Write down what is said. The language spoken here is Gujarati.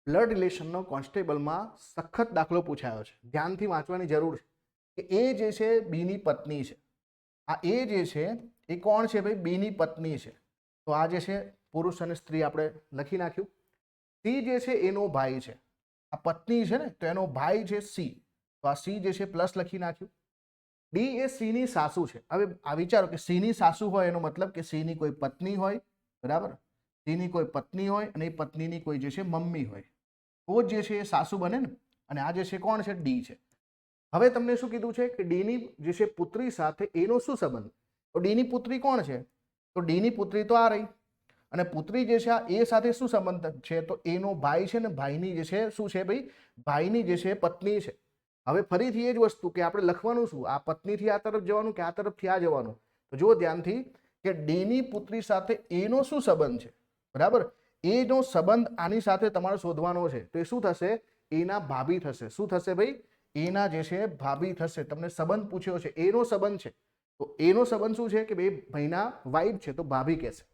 બ્લડ રિલેશનનો કોન્સ્ટેબલમાં સખત દાખલો પૂછાયો છે, ધ્યાનથી વાંચવાની જરૂર છે કે એ જે છે બીની પત્ની છે. આ એ જે છે એ કોણ છે ભાઈ? બીની પત્ની છે. તો આ જે છે પુરુષ અને સ્ત્રી આપણે લખી નાખ્યું. સી જે છે એનો ભાઈ છે, આ પત્ની છે ને તો એનો ભાઈ છે સી, તો આ સી જે છે પ્લસ લખી નાખ્યું. ડી એ સી ની સાસુ છે. હવે આ વિચારો કે સી ની સાસુ હોય એનો મતલબ કે સી ની કોઈ પત્ની હોય, બરાબર? સી ની કોઈ પત્ની હોય અને એ પત્નીની કોઈ જે છે મમ્મી હોય, તો જ જે છે એ સાસુ બને ને. અને આ જે છે કોણ છે? ડી છે. હવે તમને શું કીધું છે કે ડી ની જે છે પુત્રી સાથે એનો શું સંબંધ? તો ડી ની પુત્રી કોણ છે? તો ડી ની પુત્રી તો આ રહી, અને પુત્રી જે છે આ એ સાથે શું સંબંધ છે? તો એનો ભાઈ છે ને ભાઈની જે છે શું છે ભાઈ? ભાઈની જે છે પત્ની છે. હવે ફરીથી એ જ વસ્તુ કે આપણે લખવાનું શું? આ પત્નીથી આ તરફ જવાનું કે આ તરફથી આ જવાનું? તો જુઓ ધ્યાનથી કે ડી ની પુત્રી સાથે એનો શું સંબંધ છે, બરાબર? એનો સંબંધ આની સાથે તમારે શોધવાનો છે. તો એ શું થશે? એના ભાભી થશે. શું થશે ભાઈ? એના જે છે ભાભી થશે. તમને સંબંધ પૂછ્યો છે, એનો સંબંધ છે, તો એનો સંબંધ શું છે કે ભાઈ ભાઈના વાઈફ છે, તો ભાભી કહેશે.